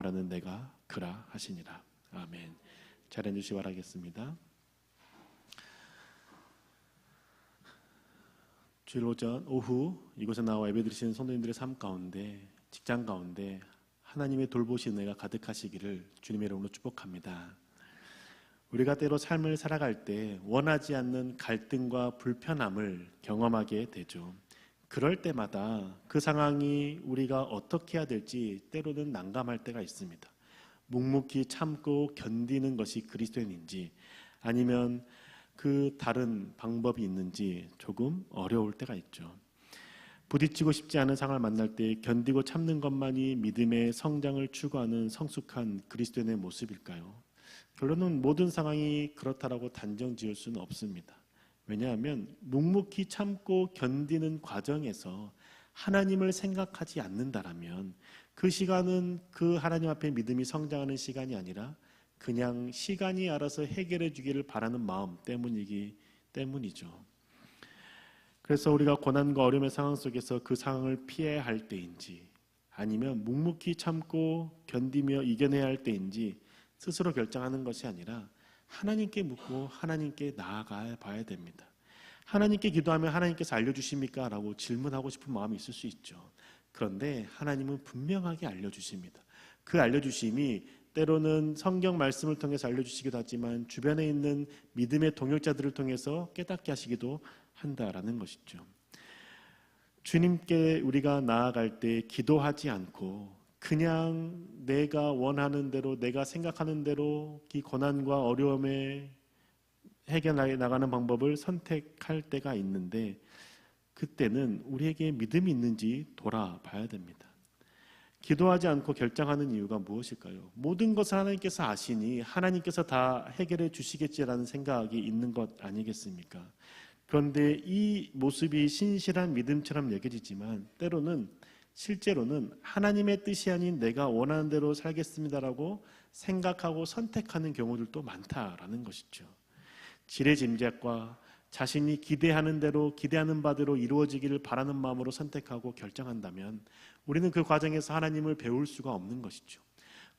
말하는 내가 그라 하시니라. 아멘. 잘 해주시기 바라겠습니다. 주일 오후 이곳에 나와 예배드리시는 성도님들의 삶 가운데, 직장 가운데 하나님의 돌보시는 은혜가 가득하시기를 주님의 이름으로 축복합니다. 우리가 때로 삶을 살아갈 때 원하지 않는 갈등과 불편함을 경험하게 되죠. 그럴 때마다 그 상황이 우리가 어떻게 해야 될지 때로는 난감할 때가 있습니다. 묵묵히 참고 견디는 것이 그리스도인인지, 아니면 그 다른 방법이 있는지 조금 어려울 때가 있죠. 부딪히고 싶지 않은 상황을 만날 때 견디고 참는 것만이 믿음의 성장을 추구하는 성숙한 그리스도인의 모습일까요? 결론은 모든 상황이 그렇다라고 단정 지을 수는 없습니다. 왜냐하면 묵묵히 참고 견디는 과정에서 하나님을 생각하지 않는다라면 그 시간은 그 하나님 앞에 믿음이 성장하는 시간이 아니라 그냥 시간이 알아서 해결해 주기를 바라는 마음 때문이기 때문이죠. 그래서 우리가 고난과 어려움의 상황 속에서 그 상황을 피해야 할 때인지, 아니면 묵묵히 참고 견디며 이겨내야 할 때인지 스스로 결정하는 것이 아니라 하나님께 묻고 하나님께 나아가 봐야 됩니다. 하나님께 기도하면 하나님께서 알려주십니까? 라고 질문하고 싶은 마음이 있을 수 있죠. 그런데 하나님은 분명하게 알려주십니다. 그 알려주심이 때로는 성경 말씀을 통해서 알려주시기도 하지만 주변에 있는 믿음의 동역자들을 통해서 깨닫게 하시기도 한다라는 것이죠. 주님께 우리가 나아갈 때 기도하지 않고 그냥 내가 원하는 대로, 내가 생각하는 대로 이 고난과 어려움에 해결해 나가는 방법을 선택할 때가 있는데, 그때는 우리에게 믿음이 있는지 돌아봐야 됩니다. 기도하지 않고 결정하는 이유가 무엇일까요? 모든 것을 하나님께서 아시니 하나님께서 다 해결해 주시겠지라는 생각이 있는 것 아니겠습니까? 그런데 이 모습이 신실한 믿음처럼 여겨지지만 때로는 실제로는 하나님의 뜻이 아닌 내가 원하는 대로 살겠습니다라고 생각하고 선택하는 경우들도 많다라는 것이죠. 지레짐작과 자신이 기대하는 대로, 기대하는 바대로 이루어지기를 바라는 마음으로 선택하고 결정한다면 우리는 그 과정에서 하나님을 배울 수가 없는 것이죠.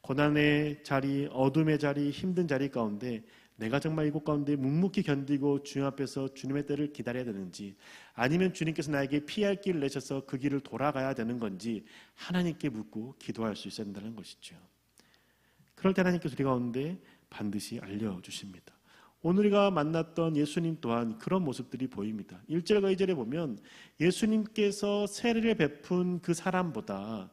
고난의 자리, 어둠의 자리, 힘든 자리 가운데 내가 정말 이곳 가운데 묵묵히 견디고 주님 앞에서 주님의 때를 기다려야 되는지, 아니면 주님께서 나에게 피할 길을 내셔서 그 길을 돌아가야 되는 건지 하나님께 묻고 기도할 수 있어야 된다는 것이죠. 그럴 때 하나님께서 우리 가운데 반드시 알려주십니다. 오늘 우리가 만났던 예수님 또한 그런 모습들이 보입니다. 1절과 2절에 보면 예수님께서 세례를 베푼 그 사람이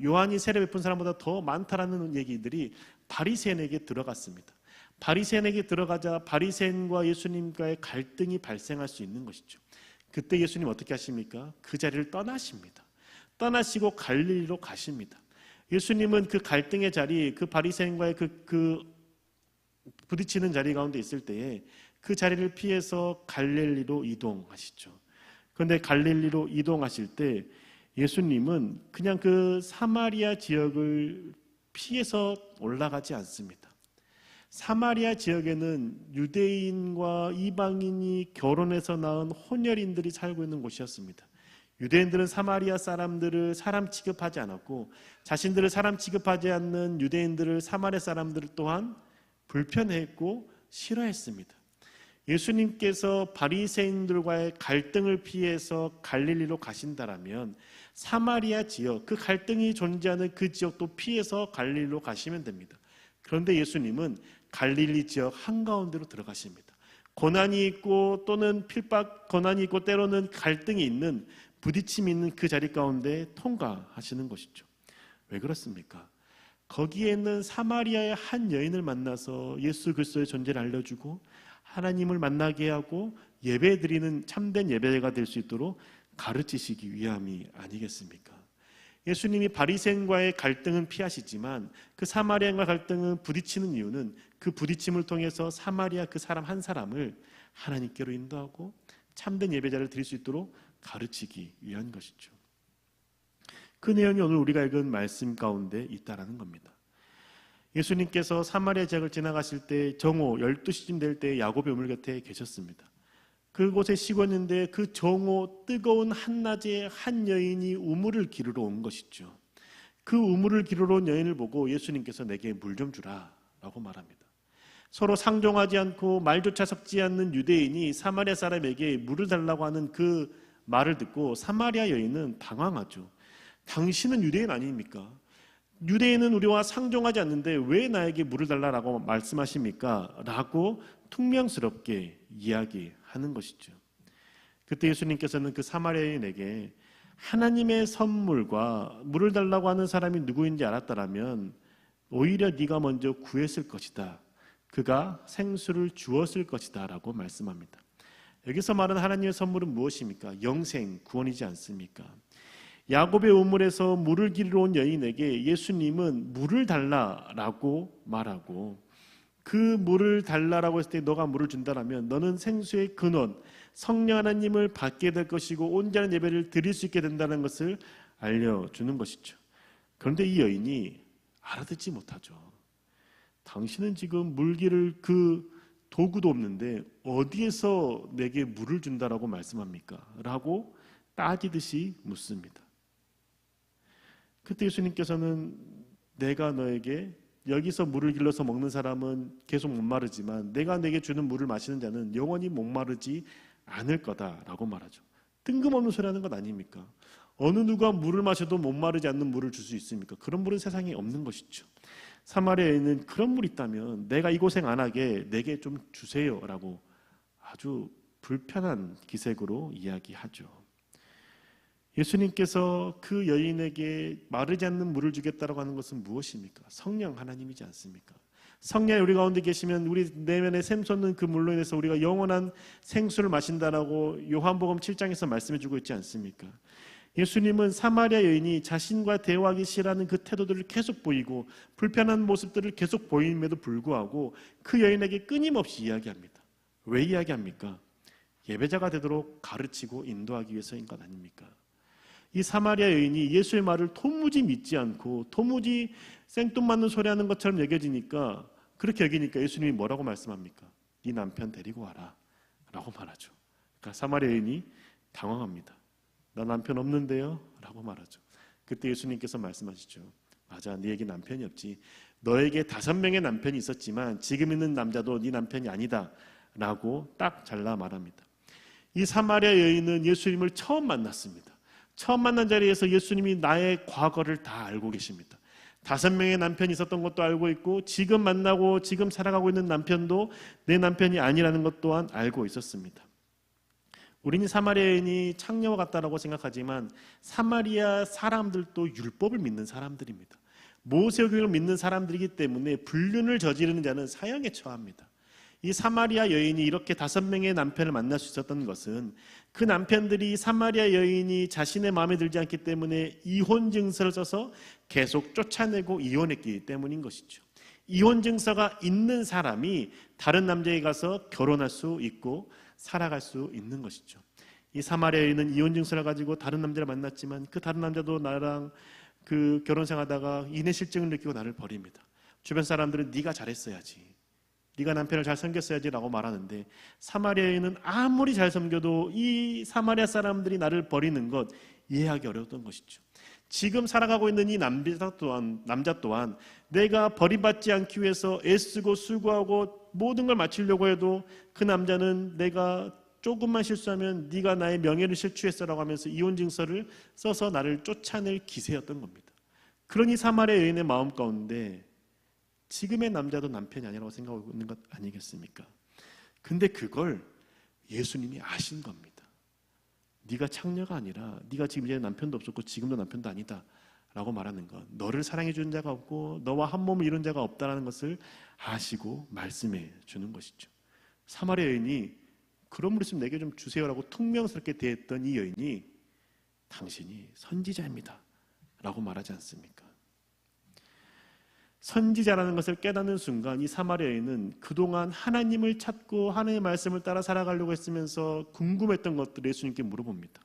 요한이 세례 베푼 사람보다 더 많다라는 얘기들이 바리새인에게 들어갔습니다. 바리새인에게 들어가자 바리새인과 예수님과의 갈등이 발생할 수 있는 것이죠. 그때 예수님 어떻게 하십니까? 그 자리를 떠나십니다. 떠나시고 갈릴리로 가십니다. 예수님은 그 갈등의 자리, 그 바리새인과의 그 부딪히는 자리 가운데 있을 때에 그 자리를 피해서 갈릴리로 이동하시죠. 그런데 갈릴리로 이동하실 때 예수님은 그냥 그 사마리아 지역을 피해서 올라가지 않습니다. 사마리아 지역에는 유대인과 이방인이 결혼해서 낳은 혼혈인들이 살고 있는 곳이었습니다. 유대인들은 사마리아 사람들을 사람 취급하지 않았고 자신들을 사람 취급하지 않는 유대인들을 사마리아 사람들 또한 불편해했고 싫어했습니다. 예수님께서 바리새인들과의 갈등을 피해서 갈릴리로 가신다라면 사마리아 지역, 그 갈등이 존재하는 그 지역도 피해서 갈릴리로 가시면 됩니다. 그런데 예수님은 갈릴리 지역 한가운데로 들어가십니다. 고난이 있고 또는 고난이 있고 때로는 갈등이 있는, 부딪힘이 있는 그 자리 가운데 통과하시는 것이죠. 왜 그렇습니까? 거기에 있는 사마리아의 한 여인을 만나서 예수 그리스도의 존재를 알려주고 하나님을 만나게 하고 예배드리는 참된 예배가 될 수 있도록 가르치시기 위함이 아니겠습니까? 예수님이 바리새인과의 갈등은 피하시지만 그 사마리아인과 갈등은 부딪히는 이유는 그 부딪힘을 통해서 사마리아 그 사람 한 사람을 하나님께로 인도하고 참된 예배자를 드릴 수 있도록 가르치기 위한 것이죠. 그 내용이 오늘 우리가 읽은 말씀 가운데 있다라는 겁니다. 예수님께서 사마리아 지역을 지나가실 때 정오 12시쯤 될 때 야곱의 우물 곁에 계셨습니다. 그곳에 쉬었는데 그 정오 뜨거운 한낮에 한 여인이 우물을 기르러 온 것이죠. 그 우물을 기르러 온 여인을 보고 예수님께서 내게 물 좀 주라 라고 말합니다. 서로 상종하지 않고 말조차 섞지 않는 유대인이 사마리아 사람에게 물을 달라고 하는 그 말을 듣고 사마리아 여인은 당황하죠. 당신은 유대인 아닙니까? 유대인은 우리와 상종하지 않는데 왜 나에게 물을 달라고 말씀하십니까? 라고 퉁명스럽게 이야기하는 것이죠. 그때 예수님께서는 그 사마리아인에게 하나님의 선물과 물을 달라고 하는 사람이 누구인지 알았다라면 오히려 네가 먼저 구했을 것이다. 그가 생수를 주었을 것이다 라고 말씀합니다. 여기서 말하는 하나님의 선물은 무엇입니까? 영생, 구원이지 않습니까? 야곱의 우물에서 물을 기르러 온 여인에게 예수님은 물을 달라라고 말하고 그 물을 달라라고 했을 때 너가 물을 준다라면 너는 생수의 근원, 성령 하나님을 받게 될 것이고 온전한 예배를 드릴 수 있게 된다는 것을 알려주는 것이죠. 그런데 이 여인이 알아듣지 못하죠. 당신은 지금 물 기를 그 도구도 없는데 어디에서 내게 물을 준다라고 말씀합니까? 라고 따지듯이 묻습니다. 그때 예수님께서는 내가 너에게 여기서 물을 길러서 먹는 사람은 계속 목마르지만 내가 내게 주는 물을 마시는 자는 영원히 목마르지 않을 거다라고 말하죠. 뜬금없는 소리 하는 것 아닙니까? 어느 누가 물을 마셔도 목마르지 않는 물을 줄 수 있습니까? 그런 물은 세상에 없는 것이죠. 사마리아에는 그런 물이 있다면 내가 이 고생 안 하게 내게 좀 주세요라고 아주 불편한 기색으로 이야기하죠. 예수님께서 그 여인에게 마르지 않는 물을 주겠다라고 하는 것은 무엇입니까? 성령 하나님이지 않습니까? 성령이 우리 가운데 계시면 우리 내면에 샘솟는 그 물로 인해서 우리가 영원한 생수를 마신다라고 요한복음 7장에서 말씀해주고 있지 않습니까? 예수님은 사마리아 여인이 자신과 대화하기 싫어하는 그 태도들을 계속 보이고 불편한 모습들을 계속 보임에도 불구하고 그 여인에게 끊임없이 이야기합니다. 왜 이야기합니까? 예배자가 되도록 가르치고 인도하기 위해서인 것 아닙니까? 이 사마리아 여인이 예수의 말을 도무지 믿지 않고 도무지 생뚱맞는 소리하는 것처럼 여겨지니까 그렇게 여기니까 예수님이 뭐라고 말씀합니까? 네 남편 데리고 와라 라고 말하죠. 그러니까 사마리아 여인이 당황합니다. 나 남편 없는데요? 라고 말하죠. 그때 예수님께서 말씀하시죠. 맞아, 네에게 남편이 없지. 너에게 5명의 남편이 있었지만 지금 있는 남자도 네 남편이 아니다 라고 딱 잘라 말합니다. 이 사마리아 여인은 예수님을 처음 만났습니다. 처음 만난 자리에서 예수님이 나의 과거를 다 알고 계십니다. 5명의 남편이 있었던 것도 알고 있고 지금 만나고 지금 살아가고 있는 남편도 내 남편이 아니라는 것 또한 알고 있었습니다. 우리는 사마리아인이 창녀와 같다라고 생각하지만 사마리아 사람들도 율법을 믿는 사람들입니다. 모세오경을 믿는 사람들이기 때문에 불륜을 저지르는 자는 사형에 처합니다. 이 사마리아 여인이 이렇게 5명의 남편을 만날 수 있었던 것은 그 남편들이 사마리아 여인이 자신의 마음에 들지 않기 때문에 이혼 증서를 써서 계속 쫓아내고 이혼했기 때문인 것이죠. 이혼 증서가 있는 사람이 다른 남자에 가서 결혼할 수 있고 살아갈 수 있는 것이죠. 이 사마리아 여인은 이혼 증서를 가지고 다른 남자를 만났지만 그 다른 남자도 나랑 그 결혼 생활하다가 인해실증을 느끼고 나를 버립니다. 주변 사람들은 네가 잘했어야지, 네가 남편을 잘 섬겼어야지 라고 말하는데 사마리아 여인은 아무리 잘 섬겨도 이 사마리아 사람들이 나를 버리는 것 이해하기 어려웠던 것이죠. 지금 살아가고 있는 이 남자 또한 내가 버림받지 않기 위해서 애쓰고 수고하고 모든 걸 마치려고 해도 그 남자는 내가 조금만 실수하면 네가 나의 명예를 실추했어라고 하면서 이혼 증서를 써서 나를 쫓아낼 기세였던 겁니다. 그러니 사마리아 여인의 마음 가운데 지금의 남자도 남편이 아니라고 생각하고 있는 것 아니겠습니까? 근데 그걸 예수님이 아신 겁니다. 네가 창녀가 아니라 네가 지금 이제 남편도 없었고 지금도 남편도 아니다 라고 말하는 것, 너를 사랑해 주는 자가 없고 너와 한 몸을 이룬 자가 없다는 것을 아시고 말씀해 주는 것이죠. 사마리아 여인이 그런 물 있으면 내게 좀 주세요라고 퉁명스럽게 대했던 이 여인이 당신이 선지자입니다 라고 말하지 않습니까? 선지자라는 것을 깨닫는 순간 이 사마리아 여인은 그동안 하나님을 찾고 하나님의 말씀을 따라 살아가려고 했으면서 궁금했던 것들을 예수님께 물어봅니다.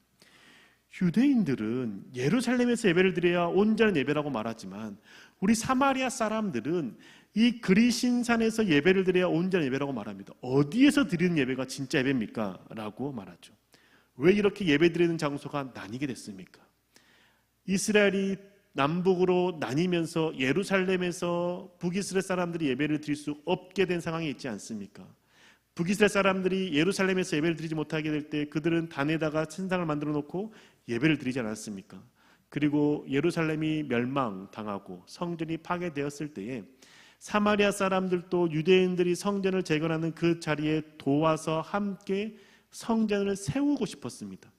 유대인들은 예루살렘에서 예배를 드려야 온전한 예배라고 말하지만 우리 사마리아 사람들은 이 그리신산에서 예배를 드려야 온전한 예배라고 말합니다. 어디에서 드리는 예배가 진짜 예배입니까? 라고 말하죠. 왜 이렇게 예배 드리는 장소가 나뉘게 됐습니까? 이스라엘이 남북으로 나뉘면서 예루살렘에서 북이스라엘 사람들이 예배를 드릴 수 없게 된 상황이 있지 않습니까? 북이스라엘 사람들이 예루살렘에서 예배를 드리지 못하게 될 때 그들은 단에다가 신상을 만들어 놓고 예배를 드리지 않았습니까? 그리고 예루살렘이 멸망당하고 성전이 파괴되었을 때에 사마리아 사람들도 유대인들이 성전을 재건하는 그 자리에 도와서 함께 성전을 세우고 싶었습니다.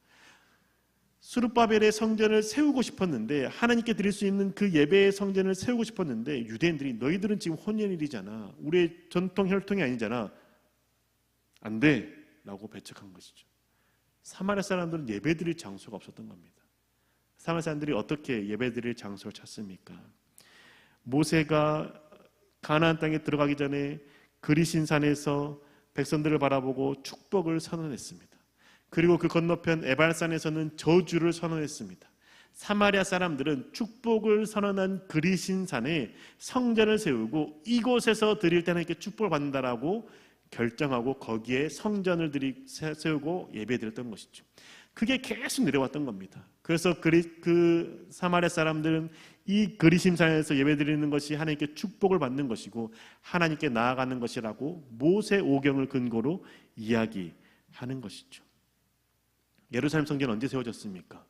스룹바벨의 성전을 세우고 싶었는데, 하나님께 드릴 수 있는 그 예배의 성전을 세우고 싶었는데, 유대인들이 너희들은 지금 혼연일이잖아, 우리의 전통 혈통이 아니잖아, 안 돼 라고 배척한 것이죠. 사마리아 사람들은 예배드릴 장소가 없었던 겁니다. 사마리아 사람들이 어떻게 예배드릴 장소를 찾습니까? 모세가 가나안 땅에 들어가기 전에 그리신산에서 백성들을 바라보고 축복을 선언했습니다. 그리고 그 건너편 에발산에서는 저주를 선언했습니다. 사마리아 사람들은 축복을 선언한 그리신산에 성전을 세우고 이곳에서 드릴 때는 이렇게 축복을 받는다라고 결정하고 거기에 성전을 세우고 예배드렸던 것이죠. 그게 계속 내려왔던 겁니다. 그래서 그 사마리아 사람들은 이 그리심산에서 예배드리는 것이 하나님께 축복을 받는 것이고 하나님께 나아가는 것이라고 모세 오경을 근거로 이야기하는 것이죠. 예루살렘 성전은 언제 세워졌습니까?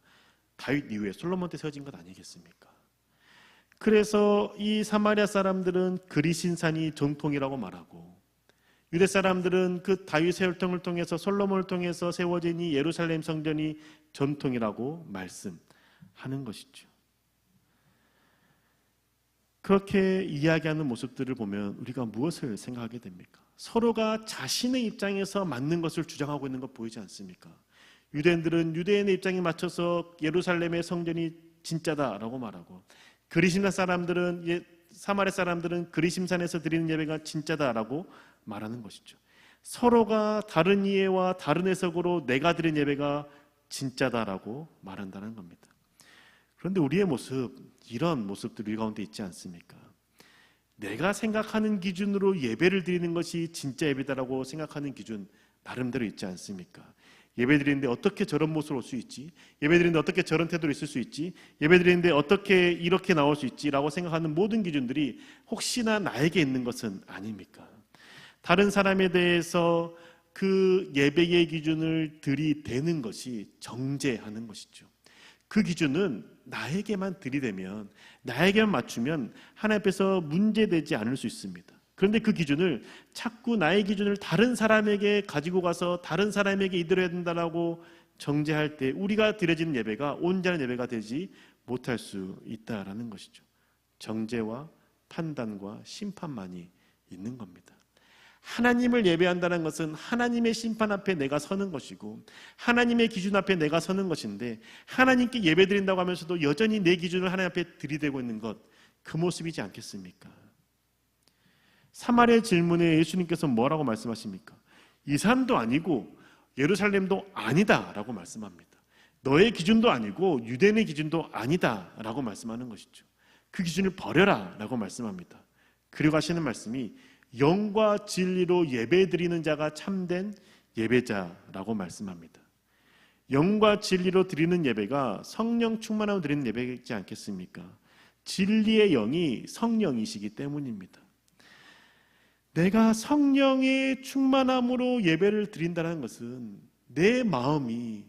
다윗 이후에 솔로몬 때 세워진 것 아니겠습니까? 그래서 이 사마리아 사람들은 그리신산이 정통이라고 말하고, 유대 사람들은 그 다윗의 혈통을 통해서 솔로몬을 통해서 세워진 이 예루살렘 성전이 전통이라고 말씀하는 것이죠. 그렇게 이야기하는 모습들을 보면 우리가 무엇을 생각하게 됩니까? 서로가 자신의 입장에서 맞는 것을 주장하고 있는 것 보이지 않습니까? 유대인들은 유대인의 입장에 맞춰서 예루살렘의 성전이 진짜다라고 말하고, 그리심산 사람들은 사마리아 사람들은 그리심산에서 드리는 예배가 진짜다라고 말하는 것이죠. 서로가 다른 이해와 다른 해석으로 내가 드린 예배가 진짜다라고 말한다는 겁니다. 그런데 우리의 모습, 이런 모습들이 우리 가운데 있지 않습니까? 내가 생각하는 기준으로 예배를 드리는 것이 진짜 예배다라고 생각하는 기준 나름대로 있지 않습니까? 예배 드리는데 어떻게 저런 모습으로 올 수 있지? 예배 드리는데 어떻게 저런 태도로 있을 수 있지? 예배 드리는데 어떻게 이렇게 나올 수 있지? 라고 생각하는 모든 기준들이 혹시나 나에게 있는 것은 아닙니까? 다른 사람에 대해서 그 예배의 기준을 들이대는 것이 정죄하는 것이죠. 그 기준은 나에게만 들이대면, 나에게만 맞추면 하나님 앞에서 문제되지 않을 수 있습니다. 그런데 그 기준을 자꾸 나의 기준을 다른 사람에게 가지고 가서 다른 사람에게 이들어야 된다라고 정죄할 때 우리가 드려지는 예배가 온전한 예배가 되지 못할 수 있다라는 것이죠. 정죄와 판단과 심판만이 있는 겁니다. 하나님을 예배한다는 것은 하나님의 심판 앞에 내가 서는 것이고 하나님의 기준 앞에 내가 서는 것인데, 하나님께 예배드린다고 하면서도 여전히 내 기준을 하나님 앞에 들이대고 있는 것, 그 모습이지 않겠습니까? 사마리아의 질문에 예수님께서 뭐라고 말씀하십니까? 이 산도 아니고 예루살렘도 아니다라고 말씀합니다. 너의 기준도 아니고 유대인의 기준도 아니다라고 말씀하는 것이죠. 그 기준을 버려라라고 말씀합니다. 그리고 하시는 말씀이 영과 진리로 예배드리는 자가 참된 예배자라고 말씀합니다. 영과 진리로 드리는 예배가 성령 충만하고 드리는 예배이지 않겠습니까? 진리의 영이 성령이시기 때문입니다. 내가 성령의 충만함으로 예배를 드린다는 것은 내 마음이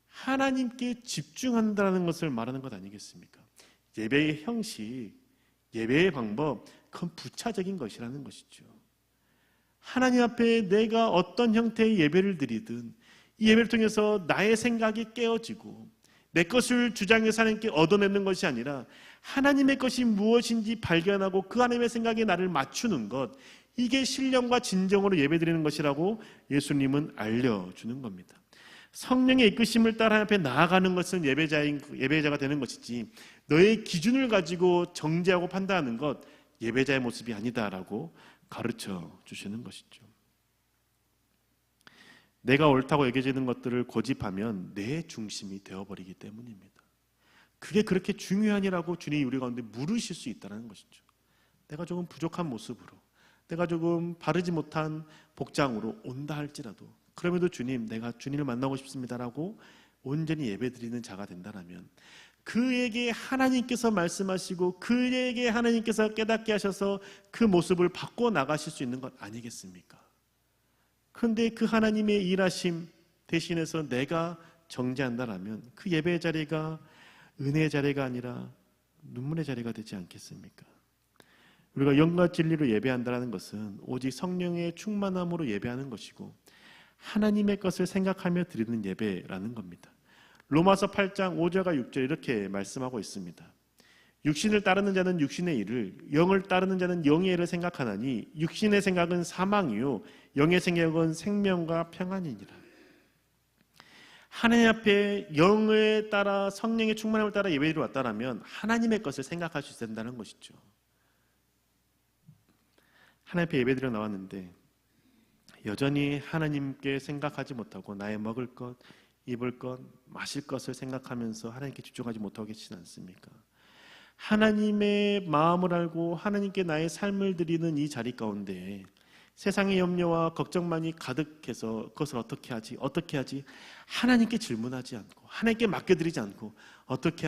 하나님께 집중한다는 것을 말하는 것 아니겠습니까? 예배의 형식, 예배의 방법, 그건 부차적인 것이라는 것이죠. 하나님 앞에 내가 어떤 형태의 예배를 드리든 이 예배를 통해서 나의 생각이 깨어지고 내 것을 주장해서 하나님께 얻어내는 것이 아니라 하나님의 것이 무엇인지 발견하고 그 하나님의 생각에 나를 맞추는 것, 이게 신령과 진정으로 예배드리는 것이라고 예수님은 알려주는 겁니다. 성령의 이끄심을 따라 하나님 앞에 나아가는 것은 예배자가 되는 것이지, 너의 기준을 가지고 정죄하고 판단하는 것, 예배자의 모습이 아니다라고 가르쳐 주시는 것이죠. 내가 옳다고 여겨지는 것들을 고집하면 내 중심이 되어버리기 때문입니다. 그게 그렇게 중요하니라고 주님이 우리 가운데 물으실 수 있다는 것이죠. 내가 조금 부족한 모습으로, 내가 조금 바르지 못한 복장으로 온다 할지라도, 그럼에도 주님, 내가 주님을 만나고 싶습니다라고 온전히 예배드리는 자가 된다면 그에게 하나님께서 말씀하시고 그에게 하나님께서 깨닫게 하셔서 그 모습을 바꿔 나가실 수 있는 것 아니겠습니까? 그런데 그 하나님의 일하심 대신해서 내가 정죄한다라면 그 예배의 자리가 은혜의 자리가 아니라 눈물의 자리가 되지 않겠습니까? 우리가 영과 진리로 예배한다는 것은 오직 성령의 충만함으로 예배하는 것이고 하나님의 것을 생각하며 드리는 예배라는 겁니다. 로마서 8장 5절과 6절 이렇게 말씀하고 있습니다. 육신을 따르는 자는 육신의 일을, 영을 따르는 자는 영의 일을 생각하나니 육신의 생각은 사망이요 영의 생각은 생명과 평안이니라. 하나님 앞에 영을 따라 성령의 충만함을 따라 예배를 왔다라면 하나님의 것을 생각할 수 있어야 된다는 것이죠. 하나님 앞에 예배드려 나왔는데 여전히 하나님께 생각하지 못하고 나의 먹을 것, 입을 것, 마실 것을 생각하면서 하나님께 집중하지 못하고 계시지 않습니까? 하나님의 마음을 알고 하나님께 나의 삶을 드리는 이 자리 가운데 세상의 염려와 걱정만이 가득해서 그것을 어떻게 하지 하나님께 질문하지 않고 하나님께 맡겨드리지 않고 어떻게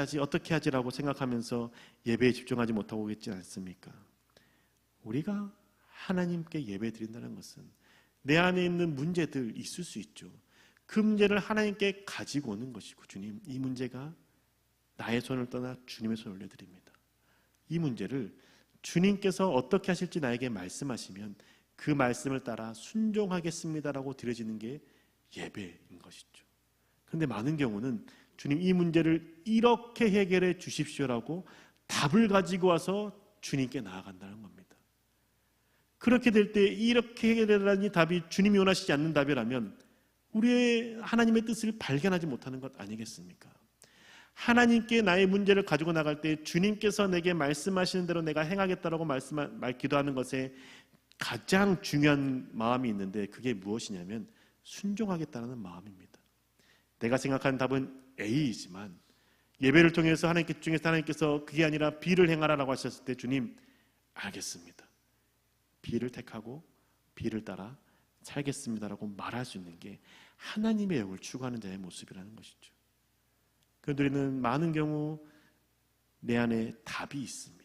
하지라고 생각하면서 예배에 집중하지 못하고 있지 않습니까? 우리가 하나님께 예배 드린다는 것은 내 안에 있는 문제들 있을 수 있죠. 그 문제를 하나님께 가지고 오는 것이고, 주님, 이 문제가 나의 손을 떠나 주님의 손을 올려드립니다. 이 문제를 주님께서 어떻게 하실지 나에게 말씀하시면 그 말씀을 따라 순종하겠습니다라고 드려지는 게 예배인 것이죠. 그런데 많은 경우는 주님, 이 문제를 이렇게 해결해 주십시오라고 답을 가지고 와서 주님께 나아간다는 겁니다. 그렇게 될 때 이렇게 해결하라는 답이 주님이 원하시지 않는 답이라면 우리의 하나님의 뜻을 발견하지 못하는 것 아니겠습니까? 하나님께 나의 문제를 가지고 나갈 때 주님께서 내게 말씀하시는 대로 내가 행하겠다라고 기도하는 것에 가장 중요한 마음이 있는데 그게 무엇이냐면 순종하겠다는 마음입니다. 내가 생각하는 답은 A이지만 예배를 통해서 하나님께 집중해서 하나님께서 그게 아니라 B를 행하라라고 하셨을 때 주님, 알겠습니다. B를 택하고 B를 따라 살겠습니다라고 말할 수 있는 게 하나님의 영을 추구하는 자의 모습이라는 것이죠. 그런데 우리는 많은 경우 내 안에 답이 있습니다.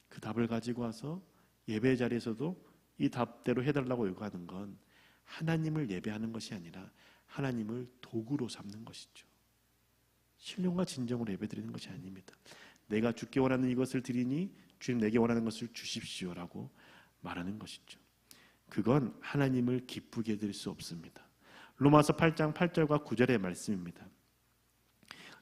그 답을 가지고 와서 예배 자리에서도 이 답대로 해달라고 요구하는 건 하나님을 예배하는 것이 아니라 하나님을 도구로 삼는 것이죠. 신령과 진정으로 예배드리는 것이 아닙니다. 내가 주께 원하는 이것을 드리니 주님 내게 원하는 것을 주십시오라고 말하는 것이죠. 그건 하나님을 기쁘게 해드릴 수 없습니다. 로마서 8장 8절과 9절의 말씀입니다.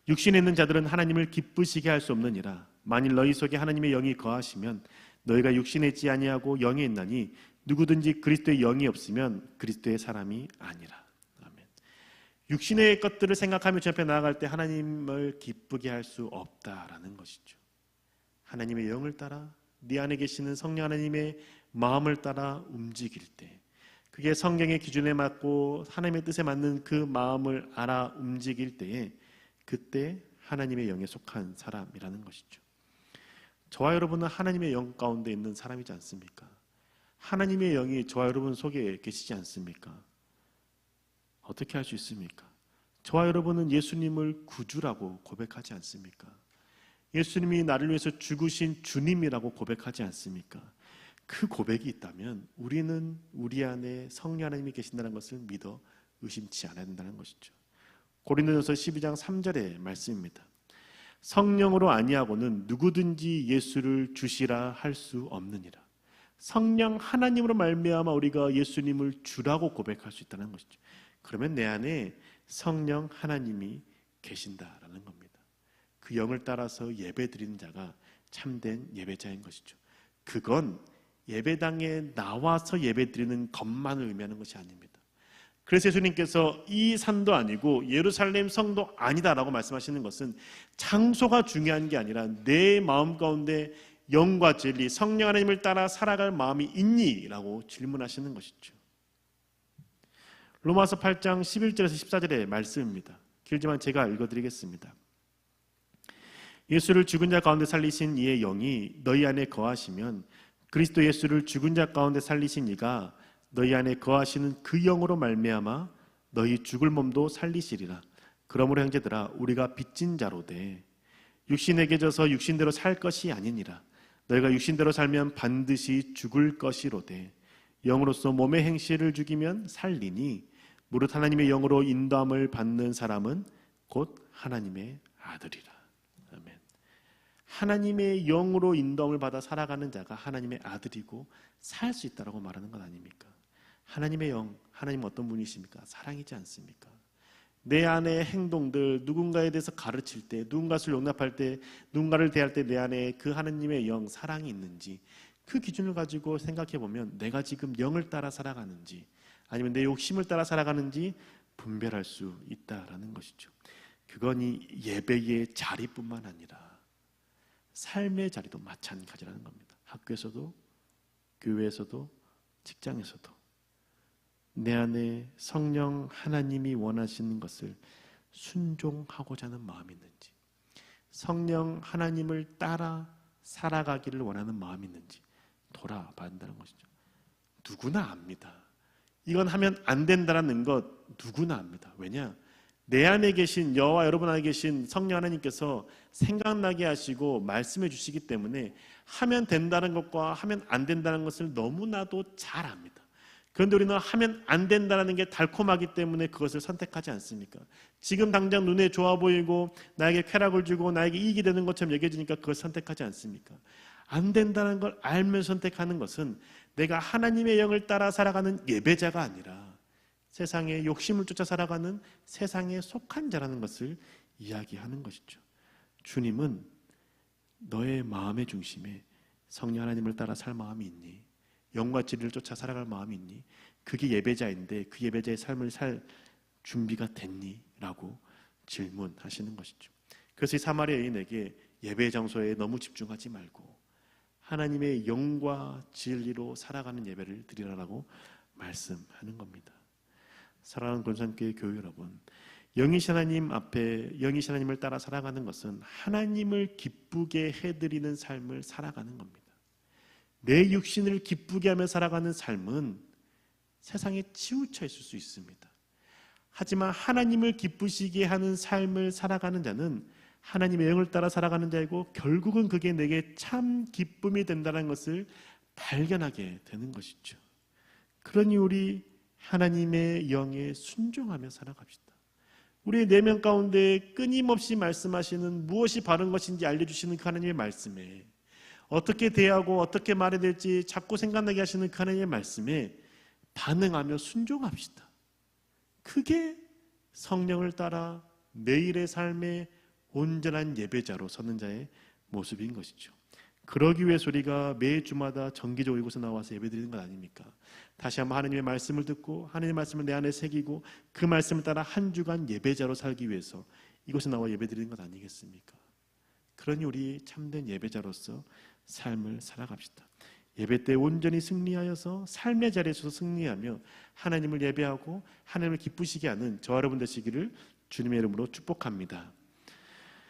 육신에 있는 자들은 하나님을 기쁘시게 할 수 없느니라. 만일 너희 속에 하나님의 영이 거하시면 너희가 육신에 있지 아니하고 영에 있나니 누구든지 그리스도의 영이 없으면 그리스도의 사람이 아니라. 아멘. 육신의 것들을 생각하며 주 앞에 나아갈 때 하나님을 기쁘게 할 수 없다라는 것이죠. 하나님의 영을 따라 네 안에 계시는 성령 하나님의 마음을 따라 움직일 때, 그게 성경의 기준에 맞고 하나님의 뜻에 맞는 그 마음을 알아 움직일 때에 그때 하나님의 영에 속한 사람이라는 것이죠. 저와 여러분은 하나님의 영 가운데 있는 사람이지 않습니까? 하나님의 영이 저와 여러분 속에 계시지 않습니까? 어떻게 할 수 있습니까? 저와 여러분은 예수님을 구주라고 고백하지 않습니까? 예수님이 나를 위해서 죽으신 주님이라고 고백하지 않습니까? 그 고백이 있다면 우리는 우리 안에 성령 하나님이 계신다는 것을 믿어 의심치 않아야 된다는 것이죠. 고린도전서 12장 3절의 말씀입니다. 성령으로 아니하고는 누구든지 예수를 주시라 할 수 없느니라. 성령 하나님으로 말미암아 우리가 예수님을 주라고 고백할 수 있다는 것이죠. 그러면 내 안에 성령 하나님이 계신다라는 겁니다. 그 영을 따라서 예배드리는 자가 참된 예배자인 것이죠. 그건 예배당에 나와서 예배드리는 것만을 의미하는 것이 아닙니다. 그래서 예수님께서 이 산도 아니고 예루살렘 성도 아니다라고 말씀하시는 것은 장소가 중요한 게 아니라 내 마음 가운데 영과 진리, 성령 하나님을 따라 살아갈 마음이 있니? 라고 질문하시는 것이죠. 로마서 8장 11절에서 14절의 말씀입니다. 길지만 제가 읽어드리겠습니다. 예수를 죽은 자 가운데 살리신 이의 영이 너희 안에 거하시면 그리스도 예수를 죽은 자 가운데 살리신 이가 너희 안에 거하시는 그 영으로 말미암아 너희 죽을 몸도 살리시리라. 그러므로 형제들아 우리가 빚진 자로되 육신에게 져서 육신대로 살 것이 아니니라. 너희가 육신대로 살면 반드시 죽을 것이로되 영으로서 몸의 행실을 죽이면 살리니 무릇 하나님의 영으로 인도함을 받는 사람은 곧 하나님의 아들이라. 아멘. 하나님의 영으로 인도함을 받아 살아가는 자가 하나님의 아들이고 살 수 있다라고 말하는 것 아닙니까? 하나님의 영, 하나님은 어떤 분이십니까? 사랑이지 않습니까? 내 안의 행동들, 누군가에 대해서 가르칠 때, 누군가를 용납할 때, 누군가를 대할 때 내 안에 그 하나님의 영, 사랑이 있는지 그 기준을 가지고 생각해 보면 내가 지금 영을 따라 살아가는지 아니면 내 욕심을 따라 살아가는지 분별할 수 있다라는 것이죠. 그건 이 예배의 자리뿐만 아니라 삶의 자리도 마찬가지라는 겁니다. 학교에서도, 교회에서도, 직장에서도 내 안에 성령 하나님이 원하시는 것을 순종하고자 하는 마음이 있는지, 성령 하나님을 따라 살아가기를 원하는 마음이 있는지 돌아봐야 한다는 것이죠. 누구나 압니다. 이건 하면 안 된다는 것 누구나 압니다. 왜냐? 내 안에 계신 여호와 여러분 안에 계신 성령 하나님께서 생각나게 하시고 말씀해 주시기 때문에 하면 된다는 것과 하면 안 된다는 것을 너무나도 잘 압니다. 그런데 우리는 하면 안 된다는 게 달콤하기 때문에 그것을 선택하지 않습니까? 지금 당장 눈에 좋아 보이고 나에게 쾌락을 주고 나에게 이익이 되는 것처럼 여겨지니까 그걸 선택하지 않습니까? 안 된다는 걸 알면서 선택하는 것은 내가 하나님의 영을 따라 살아가는 예배자가 아니라 세상의 욕심을 쫓아 살아가는 세상에 속한 자라는 것을 이야기하는 것이죠. 주님은 너의 마음의 중심에 성령 하나님을 따라 살 마음이 있니? 영과 진리를 쫓아 살아갈 마음이 있니? 그게 예배자인데 그 예배자의 삶을 살 준비가 됐니? 라고 질문하시는 것이죠. 그래서 이 사마리아 여인에게 예배 장소에 너무 집중하지 말고 하나님의 영과 진리로 살아가는 예배를 드리라고 말씀하는 겁니다. 사랑하는 권산교회 교회 여러분, 영이신 하나님 앞에 영이신 하나님을 따라 살아가는 것은 하나님을 기쁘게 해드리는 삶을 살아가는 겁니다. 내 육신을 기쁘게 하며 살아가는 삶은 세상에 치우쳐 있을 수 있습니다. 하지만 하나님을 기쁘시게 하는 삶을 살아가는 자는 하나님의 영을 따라 살아가는 자이고 결국은 그게 내게 참 기쁨이 된다는 것을 발견하게 되는 것이죠. 그러니 우리 하나님의 영에 순종하며 살아갑시다. 우리 내면 가운데 끊임없이 말씀하시는 무엇이 바른 것인지 알려주시는 그 하나님의 말씀에 어떻게 대하고 어떻게 말해야 될지 자꾸 생각나게 하시는 그 하나님의 말씀에 반응하며 순종합시다. 그게 성령을 따라 매일의 삶에 온전한 예배자로 서는 자의 모습인 것이죠. 그러기 위해서 우리가 매 주마다 정기적으로 이곳에 나와서 예배드리는 것 아닙니까? 다시 한번 하나님의 말씀을 듣고 하나님의 말씀을 내 안에 새기고 그 말씀을 따라 한 주간 예배자로 살기 위해서 이곳에 나와 예배드리는 것 아니겠습니까? 그러니 우리 참된 예배자로서 삶을 살아갑시다. 예배 때 온전히 승리하여서 삶의 자리에서 승리하며 하나님을 예배하고 하나님을 기쁘시게 하는 저와 여러분 되시기를 주님의 이름으로 축복합니다.